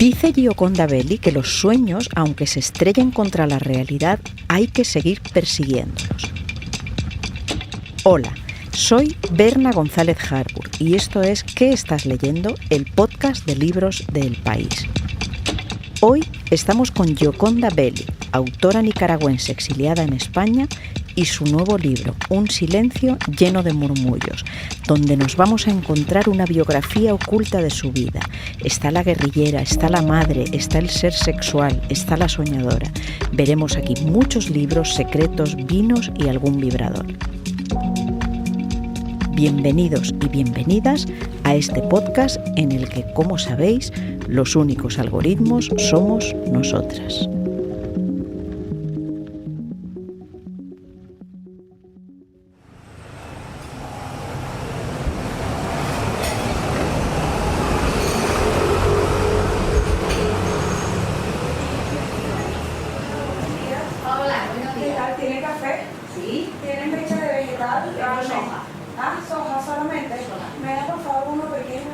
Dice Gioconda Belli que los sueños, aunque se estrellen contra la realidad, hay que seguir persiguiéndolos. Hola, soy Berna González Harbour y esto es ¿Qué estás leyendo?, el podcast de libros de El País. Hoy estamos con Gioconda Belli, autora nicaragüense exiliada en España, y su nuevo libro, Un silencio lleno de murmullos, donde nos vamos a encontrar una biografía oculta de su vida. Está la guerrillera, está la madre, está el ser sexual, está la soñadora. Veremos aquí muchos libros, secretos, vinos y algún vibrador. Bienvenidos y bienvenidas a este podcast en el que, como sabéis, los únicos algoritmos somos nosotras. ¿Tiene café? Sí. ¿Tienen leche de vegetal? Soja. Ah, soja solamente. Soja. ¿Me da por favor uno pequeño?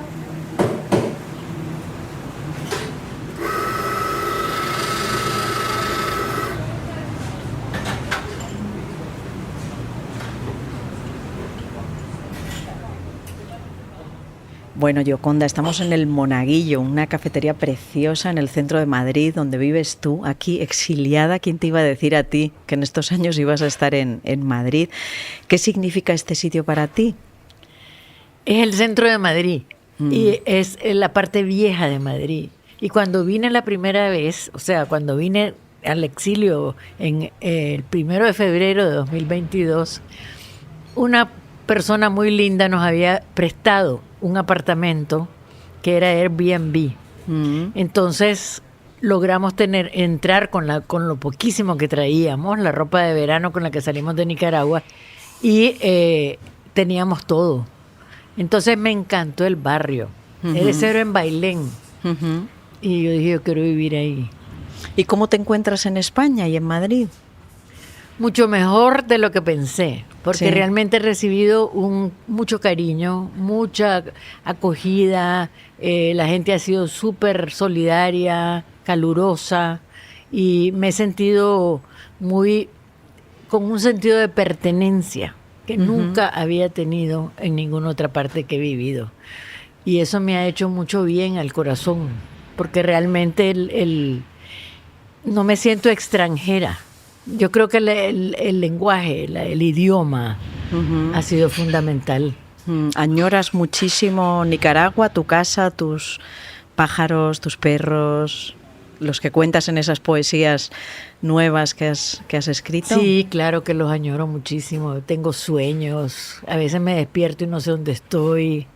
Bueno, Gioconda, estamos en el Monaguillo, una cafetería preciosa en el centro de Madrid, donde vives tú, aquí exiliada. ¿Quién te iba a decir a ti que en estos años ibas a estar en Madrid? ¿Qué significa este sitio para ti? Es el centro de Madrid y es la parte vieja de Madrid. Y cuando vine la primera vez, o sea, cuando vine al exilio en el 1 de febrero de 2022, una persona muy linda nos había prestado un apartamento que era Airbnb. Entonces logramos entrar con lo poquísimo que traíamos, la ropa de verano con la que salimos de Nicaragua, y teníamos todo. Entonces me encantó el barrio. Era en Bailén. Y yo dije, yo quiero vivir ahí. ¿Y cómo te encuentras en España y en Madrid? Mucho mejor de lo que pensé, porque Sí. realmente he recibido mucho cariño, mucha acogida, la gente ha sido súper solidaria, calurosa, y me he sentido con un sentido de pertenencia que nunca había tenido en ninguna otra parte que he vivido. Y eso me ha hecho mucho bien al corazón, porque realmente no me siento extranjera. Yo creo que el lenguaje, el idioma ha sido fundamental. ¿Añoras muchísimo Nicaragua, tu casa, tus pájaros, tus perros, los que cuentas en esas poesías nuevas que has escrito? Sí, claro que los añoro muchísimo. Tengo sueños, a veces me despierto y no sé dónde estoy.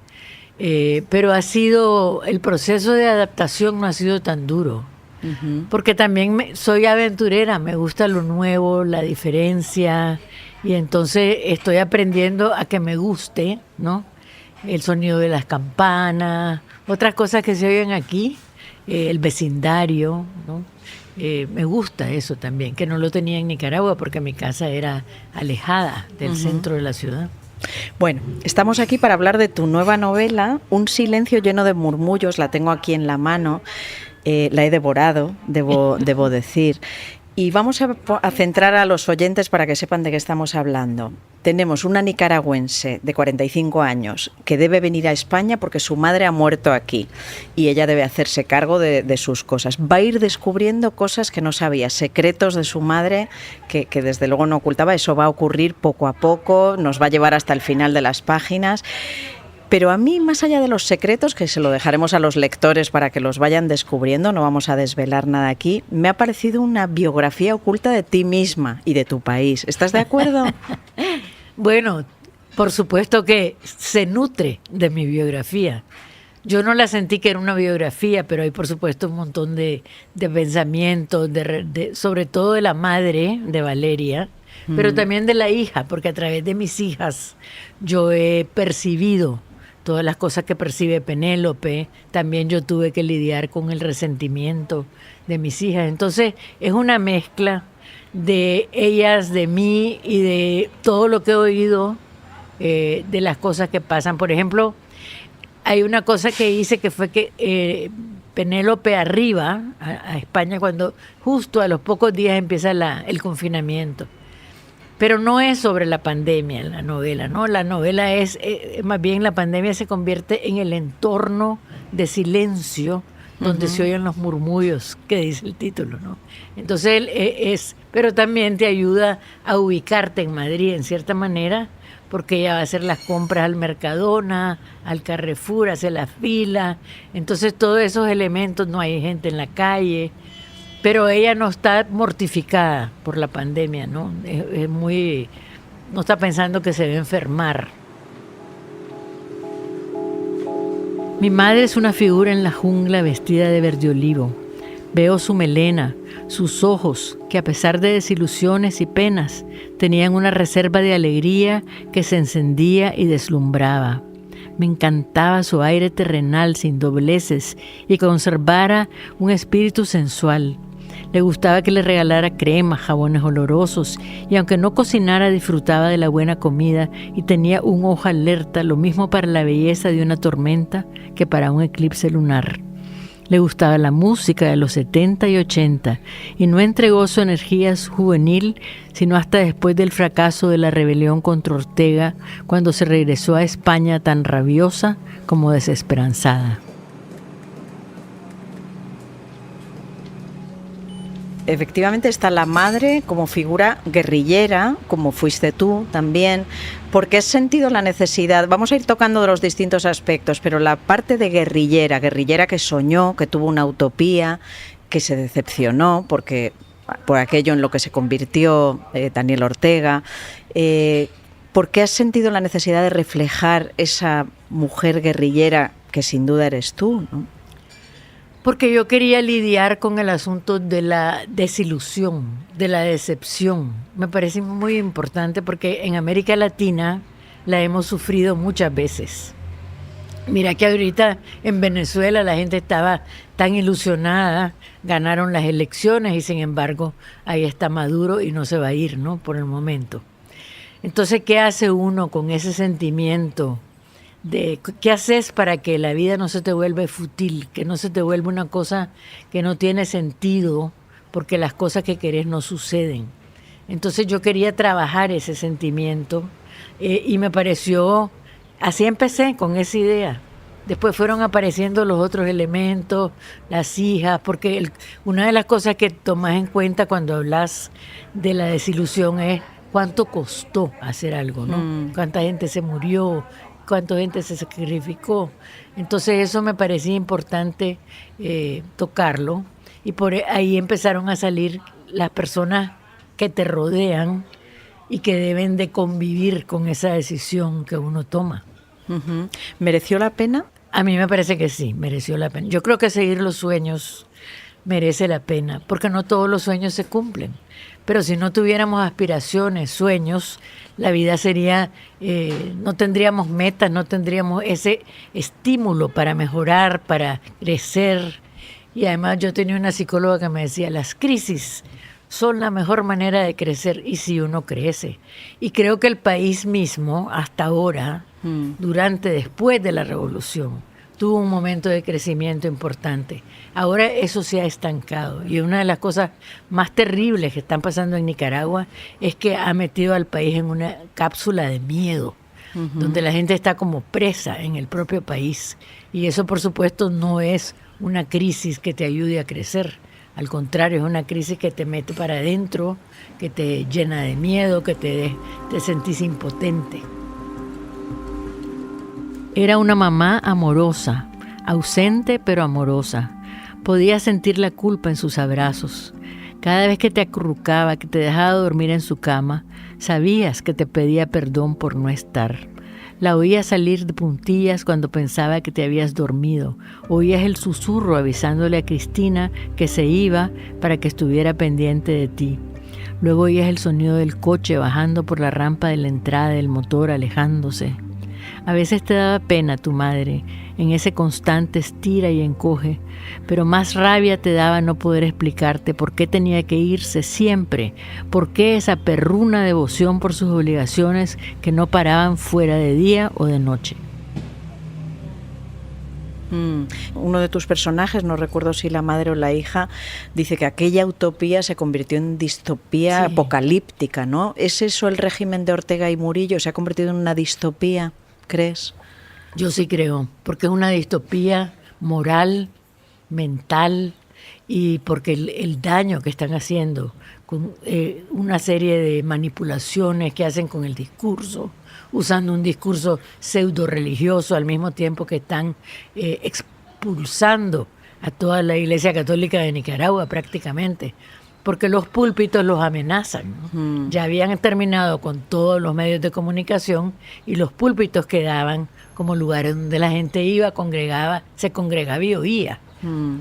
Pero el proceso de adaptación no ha sido tan duro. Porque también soy aventurera, me gusta lo nuevo, la diferencia, y entonces estoy aprendiendo a que me guste, ¿no? El sonido de las campanas, otras cosas que se oyen aquí, el vecindario, ¿no? Me gusta eso también, que no lo tenía en Nicaragua porque mi casa era alejada del centro de la ciudad. Bueno, estamos aquí para hablar de tu nueva novela, Un silencio lleno de murmullos. La tengo aquí en la mano. La he devorado, debo decir. Y vamos a centrar a los oyentes para que sepan de qué estamos hablando. Tenemos una nicaragüense de 45 años que debe venir a España porque su madre ha muerto aquí y ella debe hacerse cargo de sus cosas. Va a ir descubriendo cosas que no sabía, secretos de su madre que desde luego no ocultaba. Eso va a ocurrir poco a poco, nos va a llevar hasta el final de las páginas. Pero a mí, más allá de los secretos, que se lo dejaremos a los lectores para que los vayan descubriendo, no vamos a desvelar nada aquí, me ha parecido una biografía oculta de ti misma y de tu país. ¿Estás de acuerdo? Bueno, por supuesto que se nutre de mi biografía. Yo no la sentí que era una biografía, pero hay por supuesto un montón de pensamientos, sobre todo de la madre de Valeria, pero también de la hija, porque a través de mis hijas yo he percibido todas las cosas que percibe Penélope. También yo tuve que lidiar con el resentimiento de mis hijas. Entonces es una mezcla de ellas, de mí y de todo lo que he oído, de las cosas que pasan. Por ejemplo, hay una cosa que hice que fue que Penélope arriba a España cuando justo a los pocos días empieza el confinamiento. Pero no es sobre la pandemia la novela, ¿no? La novela es, más bien la pandemia se convierte en el entorno de silencio donde se oyen los murmullos, que dice el título, ¿no? Entonces pero también te ayuda a ubicarte en Madrid en cierta manera, porque ella va a hacer las compras al Mercadona, al Carrefour, hace la fila. Entonces todos esos elementos, no hay gente en la calle, pero ella no está mortificada por la pandemia, ¿no? No está pensando que se va a enfermar. Mi madre es una figura en la jungla vestida de verde olivo. Veo su melena, sus ojos, que a pesar de desilusiones y penas, tenían una reserva de alegría que se encendía y deslumbraba. Me encantaba su aire terrenal sin dobleces y que conservara un espíritu sensual. Le gustaba que le regalara cremas, jabones olorosos, y aunque no cocinara, disfrutaba de la buena comida y tenía un ojo alerta, lo mismo para la belleza de una tormenta que para un eclipse lunar. Le gustaba la música de los 70 y 80 y no entregó su energía juvenil sino hasta después del fracaso de la rebelión contra Ortega, cuando se regresó a España tan rabiosa como desesperanzada. Efectivamente está la madre como figura guerrillera, como fuiste tú también, porque has sentido la necesidad, vamos a ir tocando los distintos aspectos, pero la parte de guerrillera que soñó, que tuvo una utopía, que se decepcionó por aquello en lo que se convirtió Daniel Ortega, ¿por qué has sentido la necesidad de reflejar esa mujer guerrillera que sin duda eres tú, ¿no? Porque yo quería lidiar con el asunto de la desilusión, de la decepción. Me parece muy importante porque en América Latina la hemos sufrido muchas veces. Mira que ahorita en Venezuela la gente estaba tan ilusionada, ganaron las elecciones y sin embargo ahí está Maduro y no se va a ir, ¿no? Por el momento. Entonces, ¿qué hace uno con ese sentimiento? ¿Qué haces para que la vida no se te vuelva fútil, que no se te vuelva una cosa que no tiene sentido, porque las cosas que querés no suceden? Entonces yo quería trabajar ese sentimiento y me pareció, así empecé con esa idea. Después fueron apareciendo los otros elementos, las hijas, porque una de las cosas que tomas en cuenta cuando hablas de la desilusión es cuánto costó hacer algo, ¿no? Cuánta gente se murió, cuánta gente se sacrificó. Entonces eso me parecía importante tocarlo, y por ahí empezaron a salir las personas que te rodean y que deben de convivir con esa decisión que uno toma. Uh-huh. ¿Mereció la pena? A mí me parece que sí, mereció la pena. Yo creo que seguir los sueños merece la pena, porque no todos los sueños se cumplen. Pero si no tuviéramos aspiraciones, sueños, la vida sería, no tendríamos metas, no tendríamos ese estímulo para mejorar, para crecer. Y además yo tenía una psicóloga que me decía, las crisis son la mejor manera de crecer, y si uno crece. Y creo que el país mismo, hasta ahora, después de la revolución, tuvo un momento de crecimiento importante. Ahora eso se ha estancado, y una de las cosas más terribles que están pasando en Nicaragua es que ha metido al país en una cápsula de miedo, donde la gente está como presa en el propio país, y eso por supuesto no es una crisis que te ayude a crecer. Al contrario, es una crisis que te mete para adentro, que te llena de miedo, que te sentís impotente. Era una mamá amorosa, ausente pero amorosa. Podías sentir la culpa en sus abrazos. Cada vez que te acurrucaba, que te dejaba dormir en su cama, sabías que te pedía perdón por no estar. La oías salir de puntillas cuando pensaba que te habías dormido. Oías el susurro avisándole a Cristina que se iba para que estuviera pendiente de ti. Luego oías el sonido del coche bajando por la rampa de la entrada del motor, alejándose. A veces te daba pena tu madre, en ese constante estira y encoge, pero más rabia te daba no poder explicarte por qué tenía que irse siempre, por qué esa perruna devoción por sus obligaciones que no paraban fuera de día o de noche. Uno de tus personajes, no recuerdo si la madre o la hija, dice que aquella utopía se convirtió en distopía apocalíptica, ¿no? ¿Es eso el régimen de Ortega y Murillo? ¿Se ha convertido en una distopía, crees? Yo sí creo, porque es una distopía moral, mental, y porque el daño que están haciendo con una serie de manipulaciones que hacen con el discurso, usando un discurso pseudo religioso al mismo tiempo que están expulsando a toda la Iglesia Católica de Nicaragua prácticamente, porque los púlpitos los amenazan, ¿no? Ya habían terminado con todos los medios de comunicación y los púlpitos quedaban como lugares donde la gente iba, se congregaba y oía.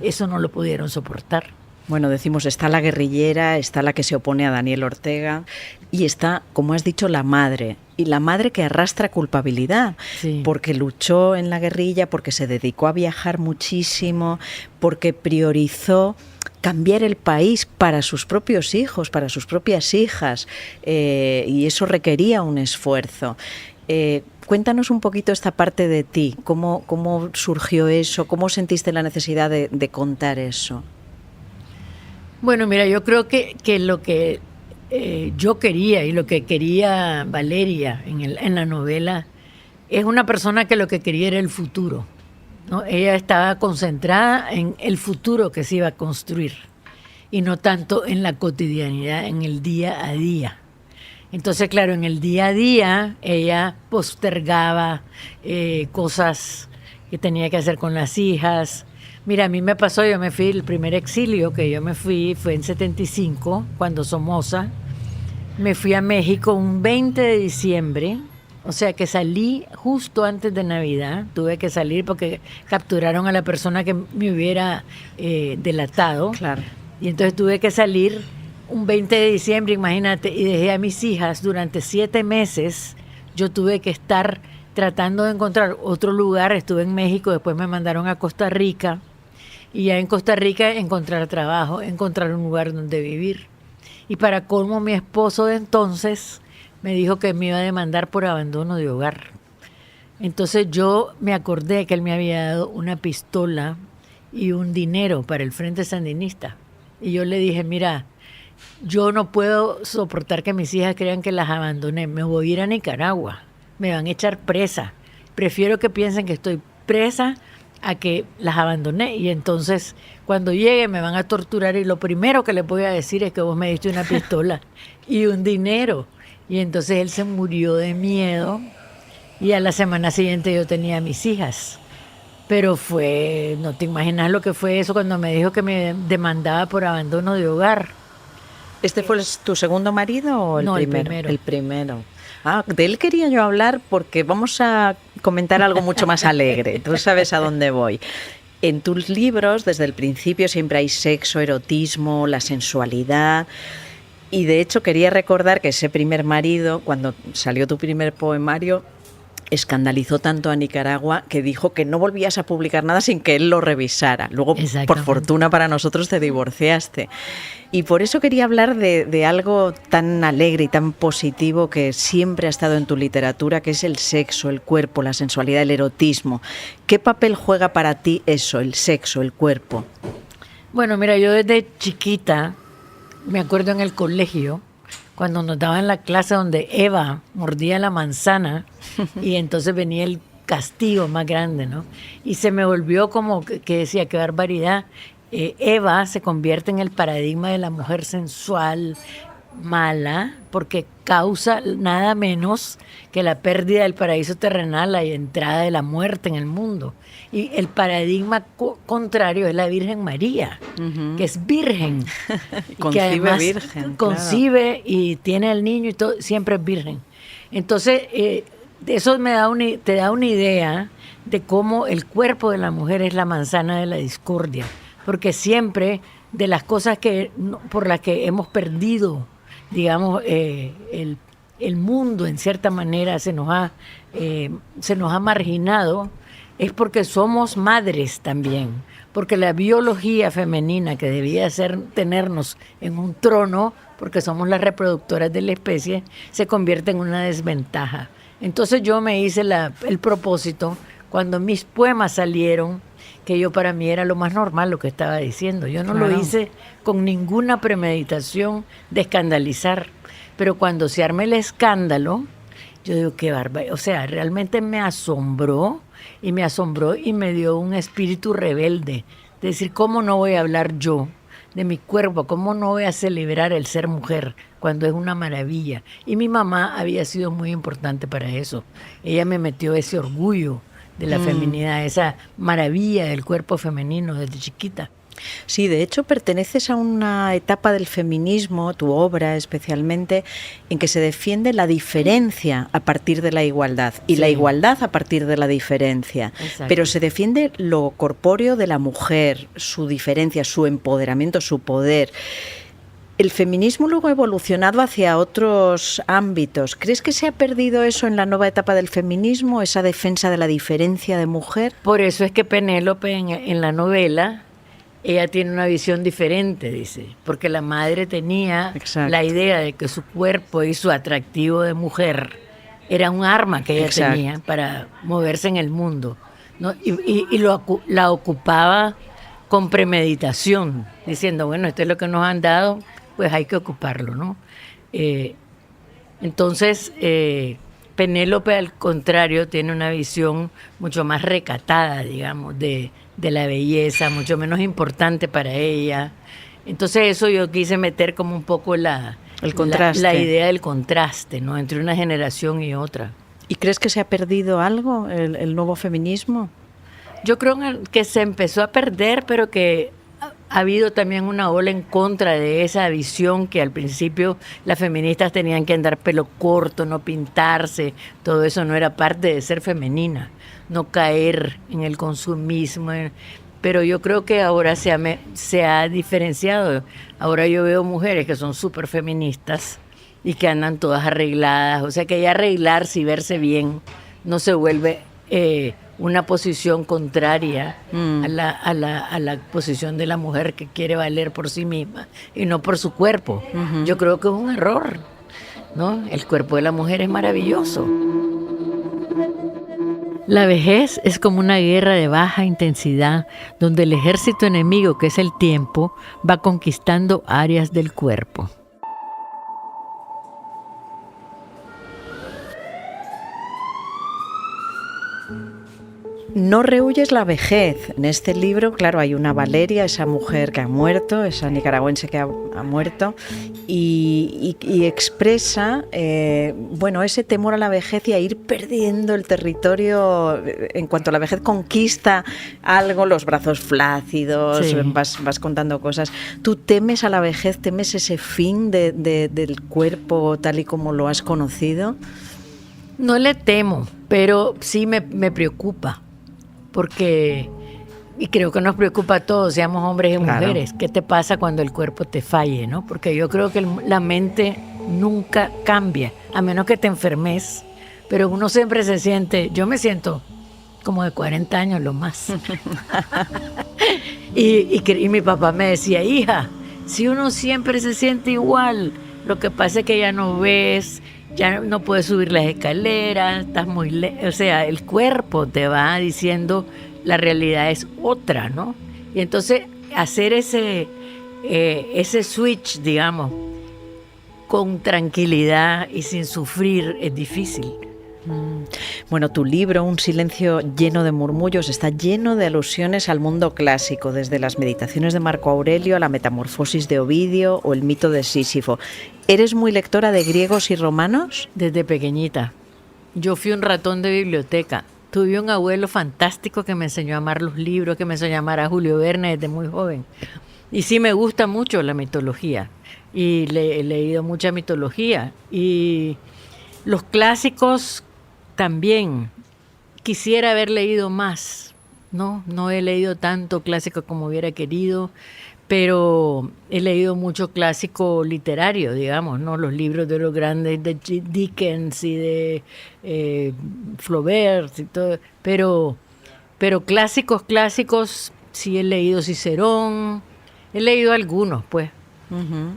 Eso no lo pudieron soportar. Bueno, decimos, está la guerrillera, está la que se opone a Daniel Ortega y está, como has dicho, la madre. Y la madre que arrastra culpabilidad, porque luchó en la guerrilla, porque se dedicó a viajar muchísimo, porque priorizó cambiar el país para sus propios hijos, para sus propias hijas, y eso requería un esfuerzo. Cuéntanos un poquito esta parte de ti, cómo surgió eso, cómo sentiste la necesidad de contar eso. Bueno, mira, yo creo que lo que yo quería y lo que quería Valeria en la novela es una persona que lo que quería era el futuro, ¿no? Ella estaba concentrada en el futuro que se iba a construir y no tanto en la cotidianidad, en el día a día. Entonces, claro, en el día a día ella postergaba cosas que tenía que hacer con las hijas. Mira, a mí me pasó, yo me fui, el primer exilio que yo me fui fue en 75, cuando Somoza. Me fui a México un 20 de diciembre, o sea que salí justo antes de Navidad. Tuve que salir porque capturaron a la persona que me hubiera delatado. Claro. Y entonces tuve que salir un 20 de diciembre, imagínate, y dejé a mis hijas durante 7 meses. Yo tuve que estar tratando de encontrar otro lugar. Estuve en México, después me mandaron a Costa Rica. Y ya en Costa Rica encontrar trabajo, encontrar un lugar donde vivir. Y para colmo, mi esposo de entonces me dijo que me iba a demandar por abandono de hogar. Entonces yo me acordé que él me había dado una pistola y un dinero para el Frente Sandinista. Y yo le dije, mira, yo no puedo soportar que mis hijas crean que las abandoné. Me voy a ir a Nicaragua. Me van a echar presa. Prefiero que piensen que estoy presa a que las abandoné. Y entonces, cuando llegue, me van a torturar. Y lo primero que les voy a decir es que vos me diste una pistola y un dinero. Y entonces él se murió de miedo. Y a la semana siguiente yo tenía a mis hijas. Pero no te imaginas lo que fue eso cuando me dijo que me demandaba por abandono de hogar. ¿Este fue tu segundo marido o el primero? No, el primero. El primero. Ah, de él quería yo hablar porque vamos a comentar algo mucho más alegre. Tú sabes a dónde voy. En tus libros, desde el principio, siempre hay sexo, erotismo, la sensualidad. Y de hecho quería recordar que ese primer marido, cuando salió tu primer poemario, escandalizó tanto a Nicaragua que dijo que no volvías a publicar nada sin que él lo revisara. Luego, por fortuna para nosotros, te divorciaste. Y por eso quería hablar de algo tan alegre y tan positivo que siempre ha estado en tu literatura, que es el sexo, el cuerpo, la sensualidad, el erotismo. ¿Qué papel juega para ti eso, el sexo, el cuerpo? Bueno, mira, yo desde chiquita, me acuerdo en el colegio, cuando nos daban la clase donde Eva mordía la manzana y entonces venía el castigo más grande, ¿no? Y se me volvió como que decía, qué barbaridad. Eva se convierte en el paradigma de la mujer sensual, mala, porque causa nada menos que la pérdida del paraíso terrenal, la entrada de la muerte en el mundo. Y el paradigma contrario es la Virgen María, que es virgen. Concibe que además virgen. Concibe, claro. Y tiene al niño y todo, siempre es virgen. Entonces, eso te da una idea de cómo el cuerpo de la mujer es la manzana de la discordia. Porque siempre de las cosas por las que hemos perdido, digamos, el mundo en cierta manera se nos ha marginado, es porque somos madres también, porque la biología femenina que debía tenernos en un trono, porque somos las reproductoras de la especie, se convierte en una desventaja. Entonces yo me hice el propósito, cuando mis poemas salieron, que yo para mí era lo más normal lo que estaba diciendo. Yo no lo hice con ninguna premeditación de escandalizar, pero cuando se arma el escándalo, yo digo, qué bárbaro. O sea, realmente me asombró y me dio un espíritu rebelde. De decir, ¿cómo no voy a hablar yo de mi cuerpo? ¿Cómo no voy a celebrar el ser mujer cuando es una maravilla? Y mi mamá había sido muy importante para eso. Ella me metió ese orgullo de la feminidad, esa maravilla del cuerpo femenino desde chiquita. Sí, de hecho perteneces a una etapa del feminismo, tu obra especialmente, en que se defiende la diferencia a partir de la igualdad y la igualdad a partir de la diferencia. Exacto. Pero se defiende lo corpóreo de la mujer, su diferencia, su empoderamiento, su poder. El feminismo luego ha evolucionado hacia otros ámbitos. ¿Crees que se ha perdido eso en la nueva etapa del feminismo, esa defensa de la diferencia de mujer? Por eso es que Penélope en la novela, ella tiene una visión diferente, dice, porque la madre tenía la idea de que su cuerpo y su atractivo de mujer era un arma que ella tenía para moverse en el mundo, ¿no? La ocupaba con premeditación, diciendo, bueno, esto es lo que nos han dado, pues hay que ocuparlo, ¿no? Entonces, Penélope, al contrario, tiene una visión mucho más recatada, digamos, de la belleza, mucho menos importante para ella. Entonces eso yo quise meter como un poco el contraste. La idea del contraste, ¿no? Entre una generación y otra. ¿Y crees que se ha perdido algo, el nuevo feminismo? Yo creo que se empezó a perder, pero que ha habido también una ola en contra de esa visión que al principio las feministas tenían que andar pelo corto, no pintarse, todo eso no era parte de ser femenina, no caer en el consumismo. Pero yo creo que ahora se ha diferenciado. Ahora yo veo mujeres que son súper feministas y que andan todas arregladas, o sea que ya arreglarse y verse bien no se vuelve una posición contraria a la posición de la mujer que quiere valer por sí misma y no por su cuerpo. Yo creo que es un error, ¿no? El cuerpo de la mujer es maravilloso. La vejez es como una guerra de baja intensidad donde el ejército enemigo, que es el tiempo, va conquistando áreas del cuerpo. No rehuyes la vejez. En este libro, claro, hay una Valeria, esa mujer que ha muerto, esa nicaragüense que ha muerto, y expresa, bueno, ese temor a la vejez y a ir perdiendo el territorio en cuanto la vejez conquista algo, los brazos flácidos, sí. vas contando cosas. ¿Tú temes a la vejez, temes ese fin del cuerpo tal y como lo has conocido? No le temo, pero sí me preocupa. Porque, y creo que nos preocupa a todos, seamos hombres y mujeres, ¿qué te pasa cuando el cuerpo te falle, no? Porque yo creo que la mente nunca cambia, a menos que te enfermes, pero uno siempre se siente, yo me siento como de 40 años lo más. y mi papá me decía, hija, si uno siempre se siente igual, lo que pasa es que ya no ves, ya no puedes subir las escaleras, estás muy o sea, el cuerpo te va diciendo la realidad es otra, ¿no? Y entonces hacer ese switch, digamos, con tranquilidad y sin sufrir es difícil. Bueno, tu libro, Un silencio lleno de murmullos, está lleno de alusiones al mundo clásico, desde las meditaciones de Marco Aurelio a la metamorfosis de Ovidio o el mito de Sísifo. ¿Eres muy lectora de griegos y romanos? Desde pequeñita. Yo fui un ratón de biblioteca. Tuve un abuelo fantástico que me enseñó a amar los libros, que me enseñó a amar a Julio Verne desde muy joven. Y sí me gusta mucho la mitología. Y he leído mucha mitología. Y los clásicos también. Quisiera haber leído más. No he leído tanto clásico como hubiera querido, pero he leído mucho clásico literario, digamos, ¿no? Los libros de los grandes de Dickens y de Flaubert y todo, pero clásicos sí he leído Cicerón, he leído algunos, pues,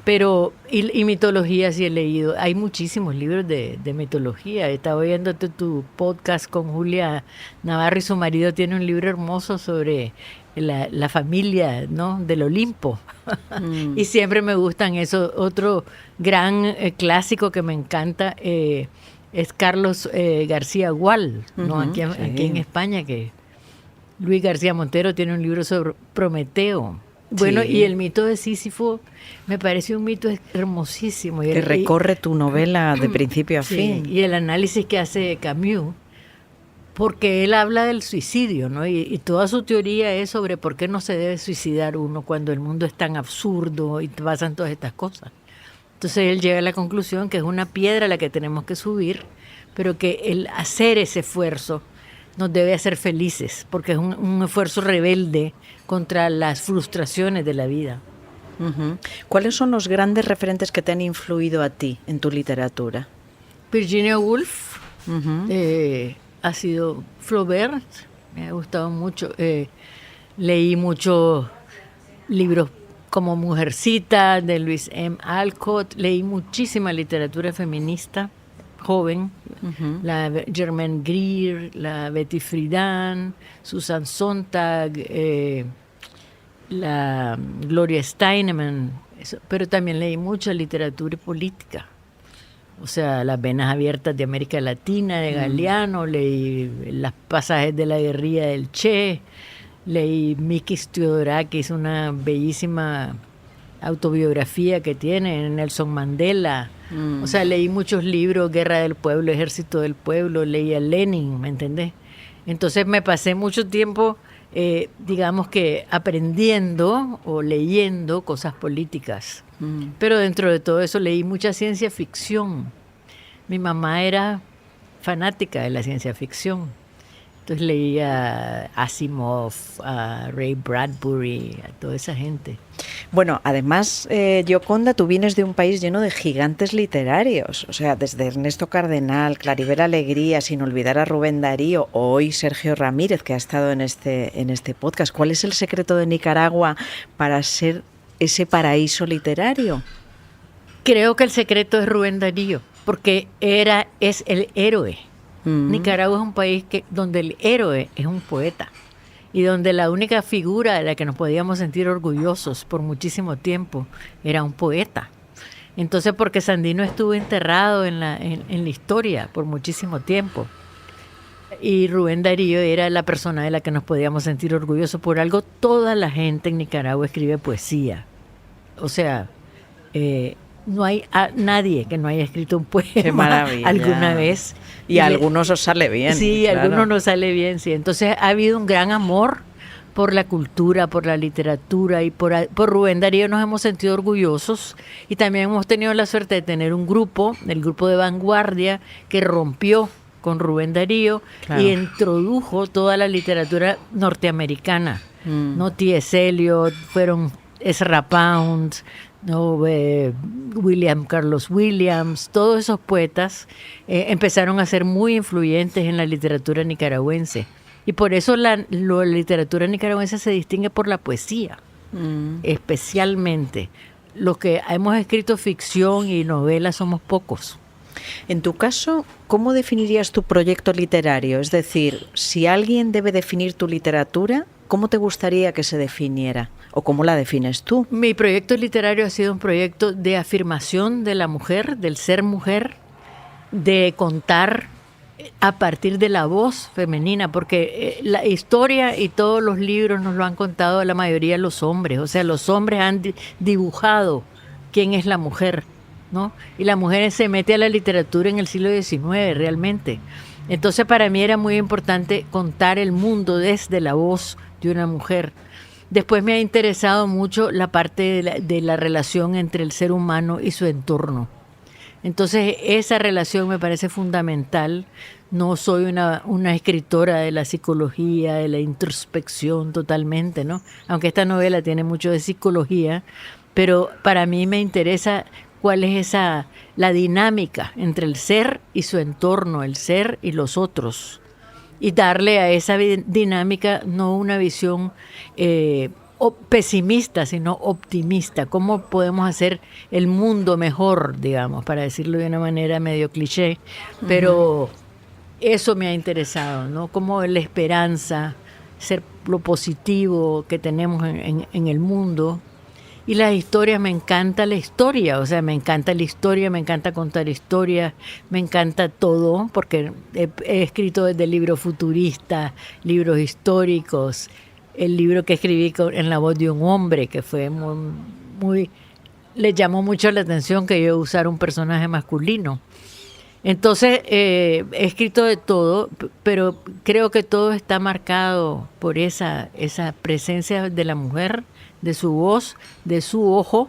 Pero, y mitología sí he leído. Hay muchísimos libros de mitología. Estaba oyendo tu podcast con Julia Navarro y su marido tiene un libro hermoso sobre la familia, ¿no? Del Olimpo. Y siempre me gustan eso. Otro gran clásico que me encanta es Carlos García Gual, ¿no? Aquí en España, que Luis García Montero tiene un libro sobre Prometeo. Bueno, sí. Y el mito de Sísifo me parece un mito hermosísimo. Que recorre tu novela de principio a fin. Y el análisis que hace Camus, porque él habla del suicidio, ¿no? Y toda su teoría es sobre por qué no se debe suicidar uno cuando el mundo es tan absurdo y pasan todas estas cosas. Entonces él llega a la conclusión que es una piedra a la que tenemos que subir, pero que el hacer ese esfuerzo nos debe hacer felices, porque es un esfuerzo rebelde contra las frustraciones de la vida. ¿Cuáles son los grandes referentes que te han influido a ti en tu literatura? Virginia Woolf, ha sido Flaubert, me ha gustado mucho. Leí muchos libros como Mujercita, de Louise M. Alcott, leí muchísima literatura feminista, joven, la Germaine Greer, la Betty Friedan, Susan Sontag, la Gloria Steinemann, pero también leí mucha literatura política. O sea, Las venas abiertas de América Latina, de Galeano, leí Los pasajes de la guerrilla del Che, leí Mikis Theodorakis, una bellísima autobiografía que tiene, Nelson Mandela. O sea, leí muchos libros, Guerra del Pueblo, Ejército del Pueblo, leí a Lenin, ¿me entendés? Entonces me pasé mucho tiempo, digamos que aprendiendo o leyendo cosas políticas. Pero dentro de todo eso leí mucha ciencia ficción. Mi mamá era fanática de la ciencia ficción. Entonces leía a Asimov, a Ray Bradbury, a toda esa gente. Bueno, además, Gioconda, tú vienes de un país lleno de gigantes literarios. O sea, desde Ernesto Cardenal, Claribel Alegría, sin olvidar a Rubén Darío, o hoy Sergio Ramírez, que ha estado en este podcast. ¿Cuál es el secreto de Nicaragua para ser ese paraíso literario? Creo que el secreto es Rubén Darío, porque es el héroe. Nicaragua es un país donde el héroe es un poeta y donde la única figura de la que nos podíamos sentir orgullosos por muchísimo tiempo era un poeta. Entonces, porque Sandino estuvo enterrado en la historia por muchísimo tiempo y Rubén Darío era la persona de la que nos podíamos sentir orgullosos. Por algo toda la gente en Nicaragua escribe poesía. O sea, no hay nadie que no haya escrito un poema alguna vez. Y a algunos os sale bien. Sí, claro. A algunos nos sale bien, sí. Entonces ha habido un gran amor por la cultura, por la literatura y por Rubén Darío nos hemos sentido orgullosos y también hemos tenido la suerte de tener un grupo, el grupo de vanguardia, que rompió con Rubén Darío y introdujo toda la literatura norteamericana. ¿No? T.S. Eliot, fueron Ezra Pound, ¿no? William Carlos Williams, todos esos poetas empezaron a ser muy influyentes en la literatura nicaragüense. Y por eso la literatura nicaragüense se distingue por la poesía, especialmente. Los que hemos escrito ficción y novelas somos pocos. En tu caso, ¿cómo definirías tu proyecto literario? Es decir, si alguien debe definir tu literatura, ¿cómo te gustaría que se definiera? ¿O cómo la defines tú? Mi proyecto literario ha sido un proyecto de afirmación de la mujer, del ser mujer, de contar a partir de la voz femenina, porque la historia y todos los libros nos lo han contado la mayoría de los hombres. O sea, los hombres han dibujado quién es la mujer, ¿no? Y la mujer se mete a la literatura en el siglo XIX realmente. Entonces para mí era muy importante contar el mundo desde la voz de una mujer. Después me ha interesado mucho la parte de la relación entre el ser humano y su entorno. Entonces esa relación me parece fundamental. No soy una escritora de la psicología, de la introspección totalmente, ¿no? Aunque esta novela tiene mucho de psicología, pero para mí me interesa cuál es la dinámica entre el ser y su entorno, el ser y los otros. Y darle a esa dinámica no una visión pesimista, sino optimista. ¿Cómo podemos hacer el mundo mejor, digamos, para decirlo de una manera medio cliché? Pero eso me ha interesado, ¿no? Como la esperanza, ser lo positivo que tenemos en el mundo. Y las historias, me encanta la historia, o sea, me encanta la historia, me encanta contar historias, me encanta todo, porque he escrito desde libros futuristas, libros históricos, el libro que escribí en la voz de un hombre, que fue muy le llamó mucho la atención que yo usara un personaje masculino. Entonces, he escrito de todo, pero creo que todo está marcado por esa presencia de la mujer, de su voz, de su ojo,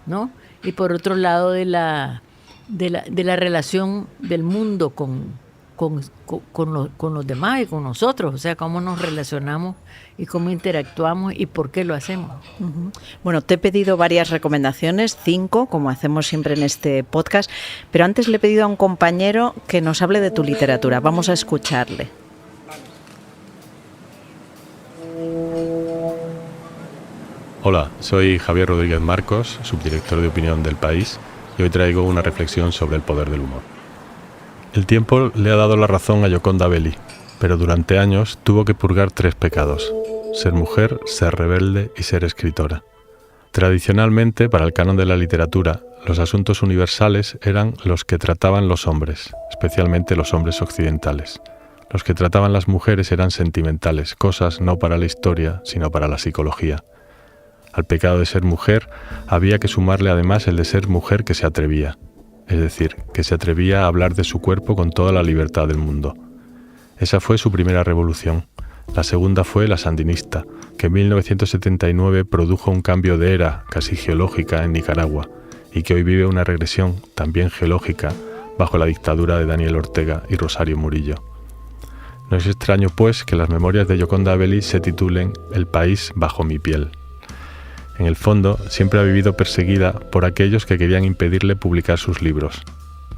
¿no? Y por otro lado de la relación del mundo con los demás y con nosotros, o sea, cómo nos relacionamos y cómo interactuamos y por qué lo hacemos. Uh-huh. Bueno, te he pedido varias recomendaciones, 5, como hacemos siempre en este podcast, pero antes le he pedido a un compañero que nos hable de tu literatura. Vamos a escucharle. Hola, soy Javier Rodríguez Marcos, subdirector de opinión del País, y hoy traigo una reflexión sobre el poder del humor. El tiempo le ha dado la razón a Gioconda Belli, pero durante años tuvo que purgar 3 pecados: ser mujer, ser rebelde y ser escritora. Tradicionalmente, para el canon de la literatura, los asuntos universales eran los que trataban los hombres, especialmente los hombres occidentales. Los que trataban las mujeres eran sentimentales, cosas no para la historia, sino para la psicología. Al pecado de ser mujer había que sumarle además el de ser mujer que se atrevía, es decir, que se atrevía a hablar de su cuerpo con toda la libertad del mundo. Esa fue su primera revolución. La segunda fue la sandinista, que en 1979 produjo un cambio de era casi geológica en Nicaragua y que hoy vive una regresión también geológica bajo la dictadura de Daniel Ortega y Rosario Murillo. No es extraño, pues, que las memorias de Gioconda Belli se titulen El país bajo mi piel. En el fondo, siempre ha vivido perseguida por aquellos que querían impedirle publicar sus libros.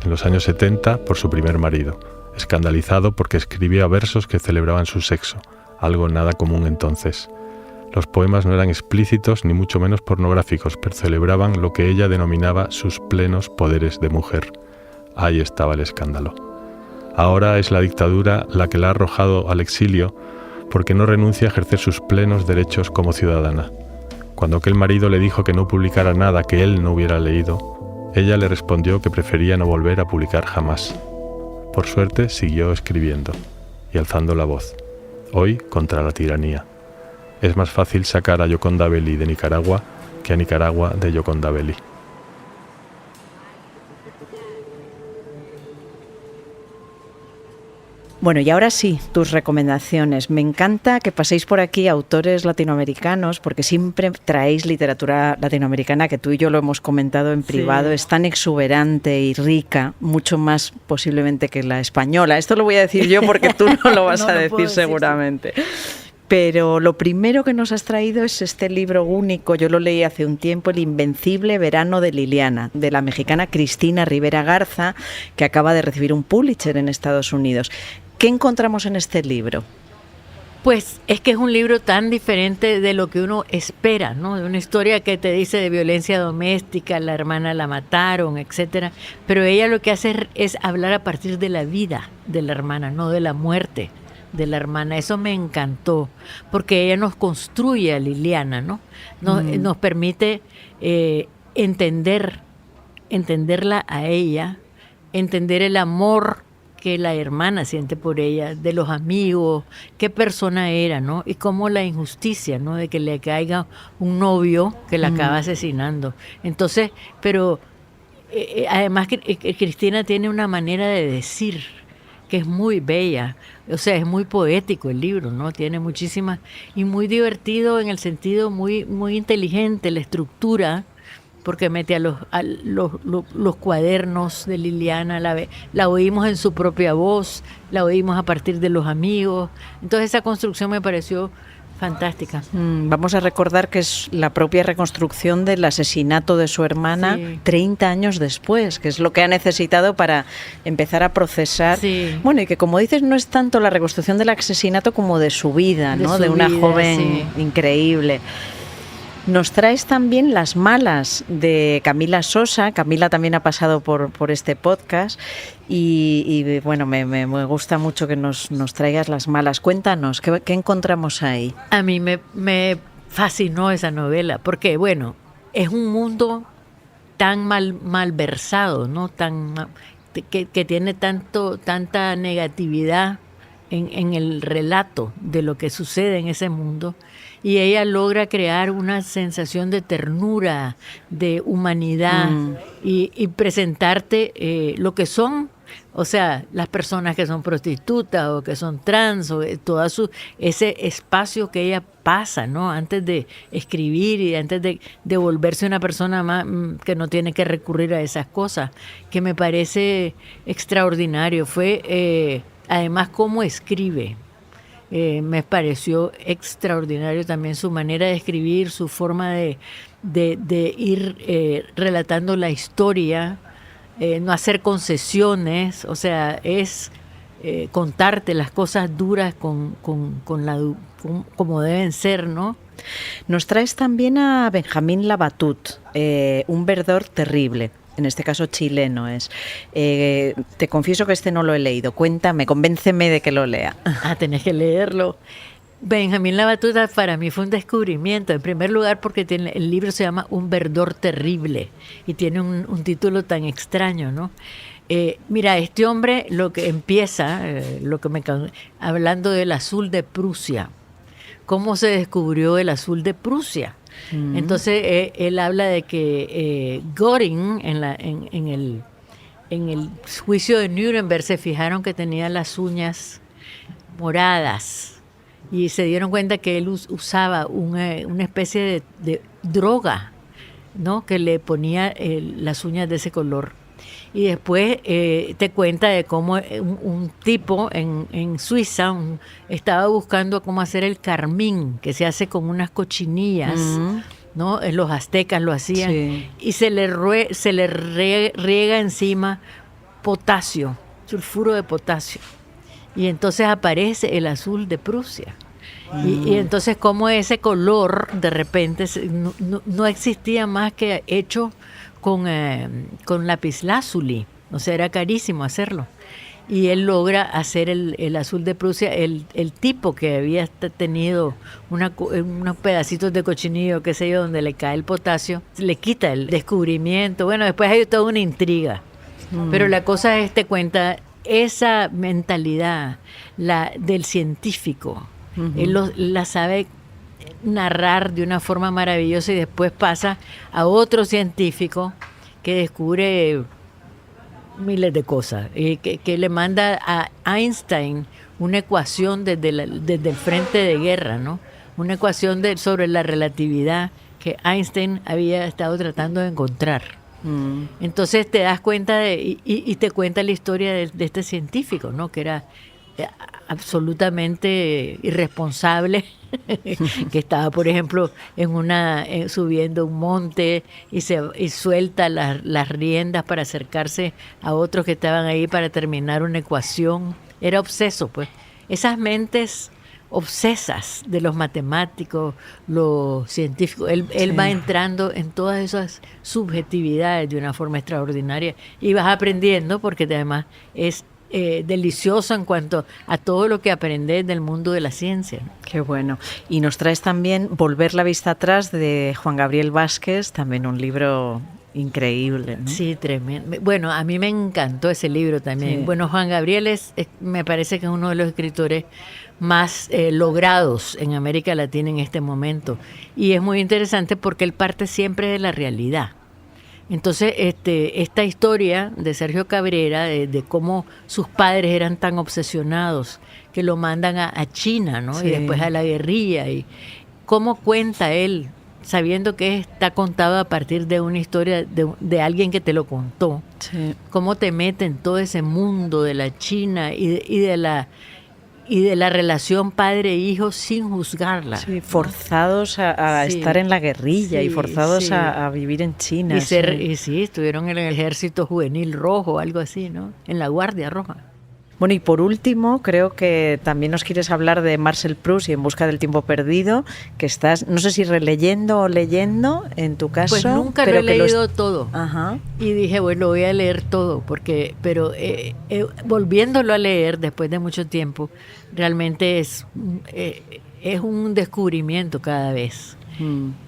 En los años 70, por su primer marido, escandalizado porque escribía versos que celebraban su sexo, algo nada común entonces. Los poemas no eran explícitos ni mucho menos pornográficos, pero celebraban lo que ella denominaba sus plenos poderes de mujer. Ahí estaba el escándalo. Ahora es la dictadura la que la ha arrojado al exilio porque no renuncia a ejercer sus plenos derechos como ciudadana. Cuando aquel marido le dijo que no publicara nada que él no hubiera leído, ella le respondió que prefería no volver a publicar jamás. Por suerte siguió escribiendo y alzando la voz, hoy contra la tiranía. Es más fácil sacar a Gioconda Belli de Nicaragua que a Nicaragua de Gioconda Belli. Bueno, y ahora sí, tus recomendaciones. Me encanta que paséis por aquí autores latinoamericanos, porque siempre traéis literatura latinoamericana, que tú y yo lo hemos comentado en privado, es tan exuberante y rica, mucho más posiblemente que la española. Esto lo voy a decir yo porque tú no lo vas a decir seguramente. Sí. Pero lo primero que nos has traído es este libro único, yo lo leí hace un tiempo, El invencible verano de Liliana, de la mexicana Cristina Rivera Garza, que acaba de recibir un Pulitzer en Estados Unidos. ¿Qué encontramos en este libro? Pues es que es un libro tan diferente de lo que uno espera, ¿no? De una historia que te dice de violencia doméstica, la hermana la mataron, etcétera. Pero ella lo que hace es hablar a partir de la vida de la hermana, no de la muerte de la hermana. Eso me encantó, porque ella nos construye a Liliana, ¿no? Nos permite entenderla a ella, entender el amor que la hermana siente por ella, de los amigos, qué persona era, ¿no? Y cómo la injusticia, ¿no? De que le caiga un novio que la acaba asesinando. Entonces, pero además que Cristina tiene una manera de decir que es muy bella, o sea, es muy poético el libro, ¿no? Tiene muchísimas, y muy divertido en el sentido muy, muy inteligente, la estructura, porque mete a los cuadernos de Liliana, la oímos en su propia voz, la oímos a partir de los amigos. Entonces esa construcción me pareció fantástica. Vamos a recordar que es la propia reconstrucción del asesinato de su hermana, sí, 30 años después, que es lo que ha necesitado para empezar a procesar. Sí. Bueno, y que como dices, no es tanto la reconstrucción del asesinato como de su vida, ¿no? De una joven increíble. Nos traes también Las malas de Camila Sosa. Camila también ha pasado por este podcast y bueno, me gusta mucho que nos traigas Las malas. Cuéntanos, ¿qué encontramos ahí? A mí me fascinó esa novela porque, bueno, es un mundo tan malversado, ¿no? Que tiene tanta negatividad en el relato de lo que sucede en ese mundo, y ella logra crear una sensación de ternura, de humanidad y presentarte lo que son, o sea, las personas que son prostitutas o que son trans, o ese espacio que ella pasa, ¿no? Antes de escribir y antes de volverse una persona más que no tiene que recurrir a esas cosas, que me parece extraordinario. Fue además cómo escribe. Me pareció extraordinario también su manera de escribir, su forma de ir relatando la historia, no hacer concesiones, o sea, es contarte las cosas duras como deben ser, ¿no? Nos traes también a Benjamín Labatut, Un verdor terrible. En este caso chileno es. Te confieso que este no lo he leído. Cuéntame, convénceme de que lo lea. Tenés que leerlo. Benjamín Labatut para mí fue un descubrimiento. En primer lugar porque el libro se llama Un verdor terrible y tiene un título tan extraño, ¿no? Mira, este hombre lo que empieza, hablando del azul de Prusia. ¿Cómo se descubrió el azul de Prusia? Entonces él habla de que Göring en el juicio de Nuremberg se fijaron que tenía las uñas moradas y se dieron cuenta que él usaba una especie de droga, ¿no? Que le ponía las uñas de ese color. Y después te cuenta de cómo un tipo en Suiza estaba buscando cómo hacer el carmín, que se hace con unas cochinillas, ¿no? Los aztecas lo hacían, sí. Y se le riega encima potasio, sulfuro de potasio. Y entonces aparece el azul de Prusia. Y entonces como ese color de repente no existía más que hecho con lapislázuli, o sea, era carísimo hacerlo. Y él logra hacer el azul de Prusia. El tipo que había tenido unos pedacitos de cochinillo, qué sé yo, donde le cae el potasio, le quita el descubrimiento. Bueno, después hay toda una intriga. Pero la cosa es, te cuenta, esa mentalidad del científico. Él la sabe narrar de una forma maravillosa y después pasa a otro científico que descubre miles de cosas, que le manda a Einstein una ecuación desde el frente de guerra, ¿no? Una ecuación sobre la relatividad que Einstein había estado tratando de encontrar. Entonces te das cuenta y te cuenta la historia de este científico, ¿no? Que era absolutamente irresponsable, que estaba, por ejemplo, subiendo un monte y suelta las riendas para acercarse a otros que estaban ahí para terminar una ecuación. Era obseso, pues. Esas mentes obsesas de los matemáticos, los científicos, él va entrando en todas esas subjetividades de una forma extraordinaria y vas aprendiendo porque además es delicioso en cuanto a todo lo que aprendes del mundo de la ciencia. Qué bueno. Y nos traes también Volver la vista atrás de Juan Gabriel Vázquez, también un libro increíble, ¿no? Sí, tremendo. Bueno, a mí me encantó ese libro también. Sí. Bueno, Juan Gabriel me parece que es uno de los escritores más logrados en América Latina en este momento. Y es muy interesante porque él parte siempre de la realidad. Entonces, esta historia de Sergio Cabrera, de cómo sus padres eran tan obsesionados que lo mandan a China, ¿no? Sí. Y después a la guerrilla, y cómo cuenta él, sabiendo que está contado a partir de una historia de alguien que te lo contó. Sí. Cómo te mete en todo ese mundo de la China y de la relación padre-hijo sin juzgarla. Sí, forzados a sí. estar en la guerrilla, sí, y forzados sí. a vivir en China. Y sí, estuvieron en el ejército juvenil rojo, algo así, ¿no? En la Guardia Roja. Bueno, y por último, creo que también nos quieres hablar de Marcel Proust y En busca del tiempo perdido, que estás, no sé si releyendo o leyendo, en tu caso. Pues nunca lo he leído todo. Ajá. Y dije, bueno, lo voy a leer todo, pero volviéndolo a leer después de mucho tiempo, realmente es un descubrimiento cada vez.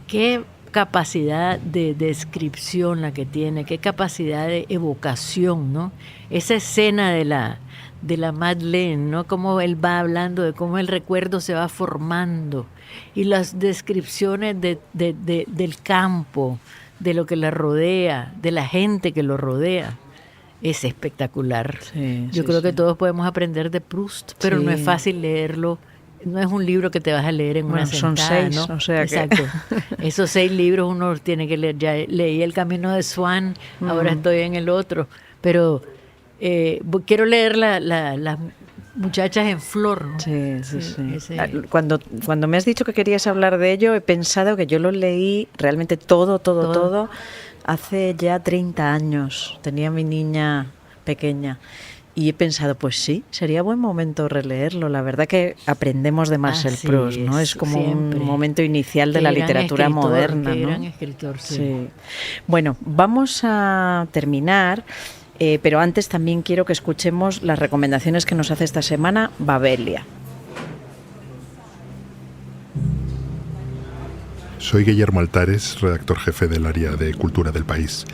Qué capacidad de descripción la que tiene, qué capacidad de evocación, ¿no? Esa escena de la Madeleine, ¿no? Cómo él va hablando de cómo el recuerdo se va formando y las descripciones del campo, de lo que la rodea, de la gente que lo rodea. Es espectacular. Yo creo que todos podemos aprender de Proust, pero no es fácil leerlo. No es un libro que te vas a leer en una sentada, son 6, ¿no? O sea Exacto. Esos 6 libros uno tiene que leer. Ya leí El camino de Swann, ahora estoy en el otro. Pero quiero leer las muchachas en flor, ¿no? Sí. Cuando me has dicho que querías hablar de ello, he pensado que yo lo leí realmente todo hace ya 30 años. Tenía mi niña pequeña. Y he pensado, pues sí, sería buen momento releerlo. La verdad que aprendemos de Marcel Proust, ¿no? Es como siempre un momento inicial de la literatura moderna, ¿no? Gran escritor, sí. Bueno, vamos a terminar, pero antes también quiero que escuchemos las recomendaciones que nos hace esta semana Babelia. Soy Guillermo Altares, redactor jefe del área de cultura del País.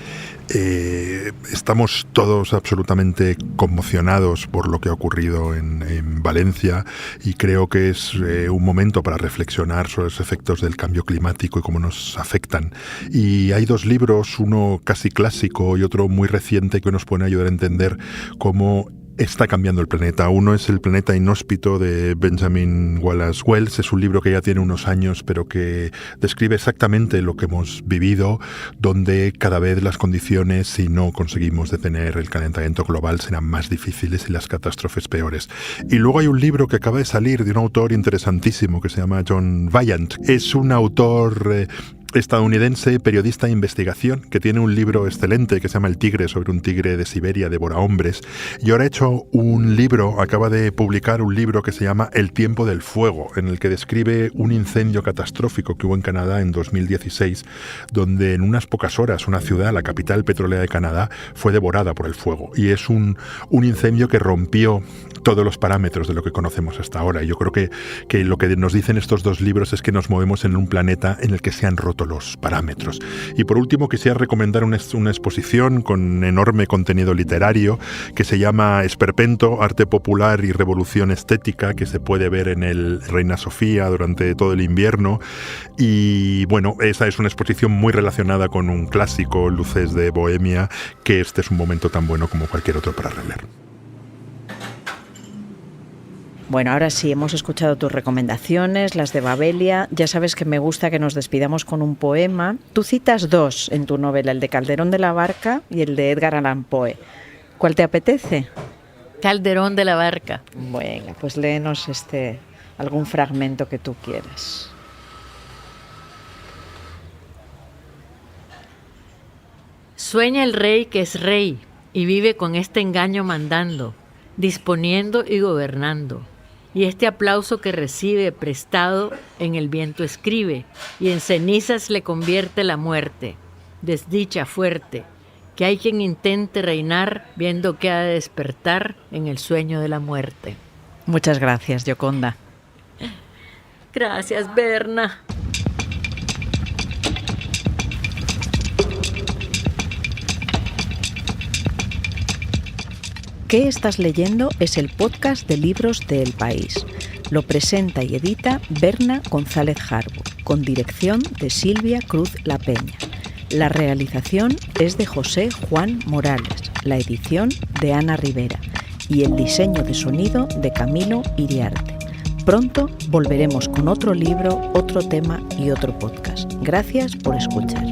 Estamos todos absolutamente conmocionados por lo que ha ocurrido en Valencia y creo que es un momento para reflexionar sobre los efectos del cambio climático y cómo nos afectan. Y hay 2 libros, uno casi clásico y otro muy reciente, que nos pueden ayudar a entender cómo está cambiando el planeta. Uno es El planeta inhóspito, de Benjamin Wallace Wells. Es un libro que ya tiene unos años, pero que describe exactamente lo que hemos vivido, donde cada vez las condiciones, si no conseguimos detener el calentamiento global, serán más difíciles y las catástrofes peores. Y luego hay un libro que acaba de salir de un autor interesantísimo que se llama John Vaillant. Es un autor estadounidense, periodista de investigación, que tiene un libro excelente que se llama El tigre, sobre un tigre de Siberia, devora hombres, y ahora ha hecho un libro, acaba de publicar un libro que se llama El tiempo del fuego, en el que describe un incendio catastrófico que hubo en Canadá en 2016, donde en unas pocas horas una ciudad, la capital petrolera de Canadá, fue devorada por el fuego, y es un incendio que rompió todos los parámetros de lo que conocemos hasta ahora. Y yo creo que lo que nos dicen estos 2 libros es que nos movemos en un planeta en el que se han roto los parámetros. Y por último, quisiera recomendar una exposición con enorme contenido literario que se llama Esperpento, Arte Popular y Revolución Estética, que se puede ver en el Reina Sofía durante todo el invierno. Y bueno, esa es una exposición muy relacionada con un clásico, Luces de Bohemia, que este es un momento tan bueno como cualquier otro para releer. Bueno, ahora sí, hemos escuchado tus recomendaciones, las de Babelia. Ya sabes que me gusta que nos despidamos con un poema. Tú citas 2 en tu novela, el de Calderón de la Barca y el de Edgar Allan Poe. ¿Cuál te apetece? Calderón de la Barca. Venga, pues léenos algún fragmento que tú quieras. Sueña el rey que es rey y vive con este engaño mandando, disponiendo y gobernando. Y este aplauso que recibe prestado en el viento escribe, y en cenizas le convierte la muerte, desdicha fuerte, que hay quien intente reinar viendo que ha de despertar en el sueño de la muerte. Muchas gracias, Gioconda. Gracias, Berna. ¿Qué estás leyendo? Es el podcast de libros de El País. Lo presenta y edita Berna González Jarbo, con dirección de Silvia Cruz La Peña. La realización es de José Juan Morales, la edición de Ana Rivera y el diseño de sonido de Camilo Iriarte. Pronto volveremos con otro libro, otro tema y otro podcast. Gracias por escuchar.